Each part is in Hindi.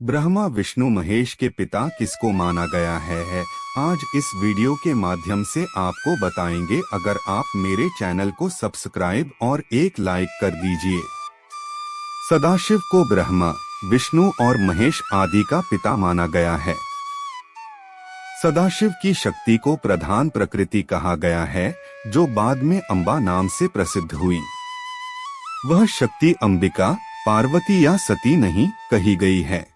ब्रह्मा विष्णु महेश के पिता किसको माना गया है? आज इस वीडियो के माध्यम से आपको बताएंगे। अगर आप मेरे चैनल को सब्सक्राइब और एक लाइक कर दीजिए। सदाशिव को ब्रह्मा विष्णु और महेश आदि का पिता माना गया है। सदाशिव की शक्ति को प्रधान प्रकृति कहा गया है, जो बाद में अंबा नाम से प्रसिद्ध हुई। वह शक्ति अंबिका, पार्वती या सती नहीं कही गई है।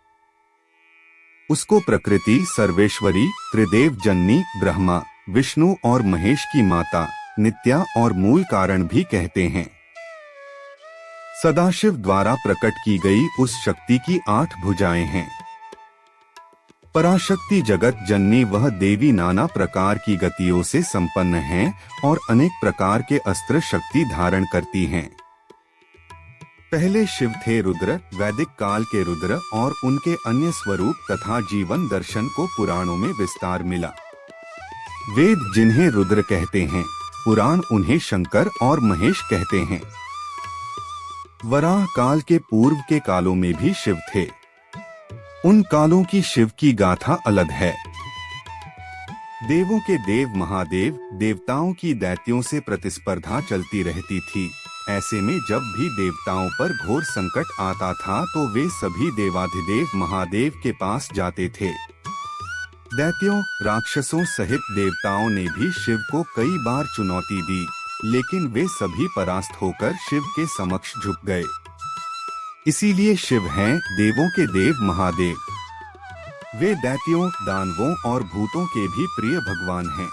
उसको प्रकृति, सर्वेश्वरी, त्रिदेव जननी, ब्रह्मा विष्णु और महेश की माता, नित्या और मूल कारण भी कहते हैं। सदाशिव द्वारा प्रकट की गई उस शक्ति की 8 भुजाएं हैं। पराशक्ति जगत जननी वह देवी नाना प्रकार की गतियों से संपन्न हैं और अनेक प्रकार के अस्त्र शक्ति धारण करती हैं। पहले शिव थे रुद्र, वैदिक काल के रुद्र और उनके अन्य स्वरूप तथा जीवन दर्शन को पुराणों में विस्तार मिला। वेद जिन्हें रुद्र कहते हैं, पुराण उन्हें शंकर और महेश कहते हैं। वराह काल के पूर्व के कालों में भी शिव थे। उन कालों की शिव की गाथा अलग है। देवों के देव महादेव, देवताओं की दैत्यों से प्रतिस्पर्धा चलती रहती थी। ऐसे में जब भी देवताओं पर घोर संकट आता था तो वे सभी देवाधिदेव महादेव के पास जाते थे। दैत्यों, राक्षसों सहित देवताओं ने भी शिव को कई बार चुनौती दी, लेकिन वे सभी परास्त होकर शिव के समक्ष झुक गए। इसीलिए शिव हैं देवों के देव महादेव। वे दैत्यों, दानवों और भूतों के भी प्रिय भगवान हैं।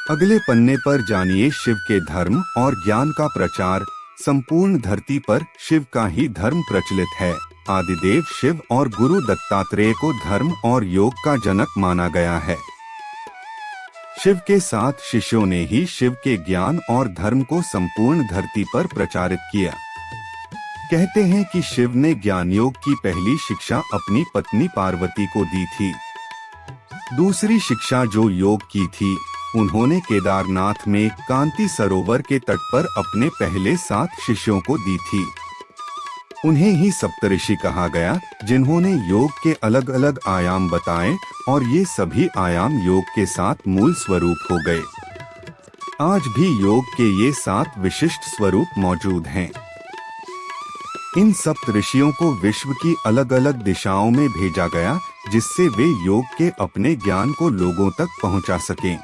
अगले पन्ने पर जानिए शिव के धर्म और ज्ञान का प्रचार। संपूर्ण धरती पर शिव का ही धर्म प्रचलित है। आदिदेव शिव और गुरु दत्तात्रेय को धर्म और योग का जनक माना गया है। शिव के 7 शिष्यों ने ही शिव के ज्ञान और धर्म को संपूर्ण धरती पर प्रचारित किया। कहते हैं कि शिव ने ज्ञान योग की पहली शिक्षा अपनी पत्नी पार्वती को दी थी। दूसरी शिक्षा जो योग की थी, उन्होंने केदारनाथ में कांति सरोवर के तट पर अपने पहले 7 शिष्यों को दी थी। उन्हें ही सप्तऋषि कहा गया, जिन्होंने योग के अलग अलग आयाम बताए और ये सभी आयाम योग के 7 मूल स्वरूप हो गए। आज भी योग के ये 7 विशिष्ट स्वरूप मौजूद हैं। इन सप्तऋषियों को विश्व की अलग अलग दिशाओं में भेजा गया, जिससे वे योग के अपने ज्ञान को लोगों तक पहुंचा सकें।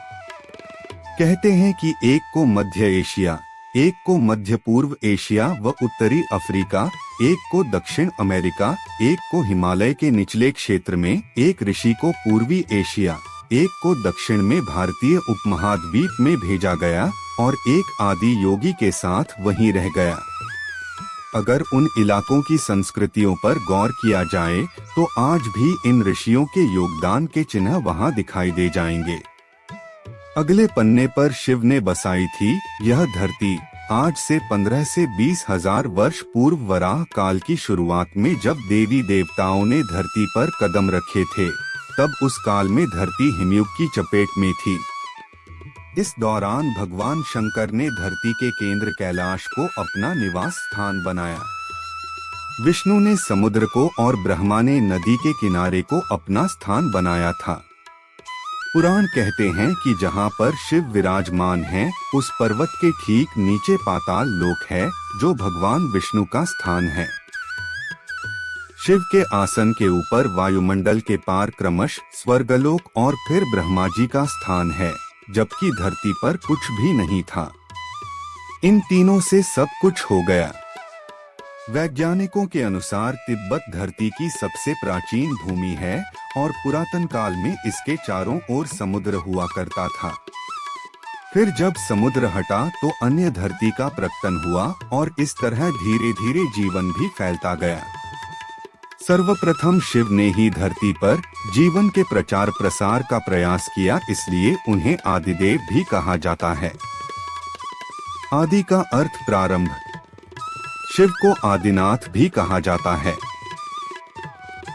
कहते हैं कि एक को मध्य एशिया, एक को मध्य पूर्व एशिया व उत्तरी अफ्रीका, एक को दक्षिण अमेरिका, एक को हिमालय के निचले क्षेत्र में, एक ऋषि को पूर्वी एशिया, एक को दक्षिण में भारतीय उपमहाद्वीप में भेजा गया और एक आदि योगी के साथ वहीं रह गया। अगर उन इलाकों की संस्कृतियों पर गौर किया जाए तो आज भी इन ऋषियों के योगदान के चिन्ह वहां दिखाई दे जाएंगे। अगले पन्ने पर शिव ने बसाई थी यह धरती। आज से 15 से 20 हजार वर्ष पूर्व वराह काल की शुरुआत में जब देवी देवताओं ने धरती पर कदम रखे थे, तब उस काल में धरती हिमयुग की चपेट में थी। इस दौरान भगवान शंकर ने धरती के केंद्र कैलाश को अपना निवास स्थान बनाया। विष्णु ने समुद्र को और ब्रह्मा ने नदी के किनारे को अपना स्थान बनाया था। पुराण कहते हैं कि जहाँ पर शिव विराजमान हैं, उस पर्वत के ठीक नीचे पाताल लोक है, जो भगवान विष्णु का स्थान है। शिव के आसन के ऊपर वायुमंडल के पार क्रमश स्वर्गलोक और फिर ब्रह्मा जी का स्थान है, जबकि धरती पर कुछ भी नहीं था। इन तीनों से सब कुछ हो गया। वैज्ञानिकों के अनुसार तिब्बत धरती की सबसे प्राचीन भूमि है और पुरातन काल में इसके चारों ओर समुद्र हुआ करता था। फिर जब समुद्र हटा तो अन्य धरती का प्रकटन हुआ और इस तरह धीरे धीरे जीवन भी फैलता गया। सर्वप्रथम शिव ने ही धरती पर जीवन के प्रचार प्रसार का प्रयास किया, इसलिए उन्हें आदिदेव भी कहा जाता है। आदि का अर्थ प्रारंभ। शिव को आदिनाथ भी कहा जाता है।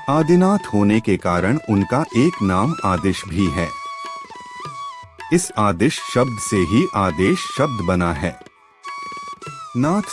आदिनाथ होने के कारण उनका एक नाम आदिश भी है। इस आदिश शब्द से ही आदेश शब्द बना है। नाथ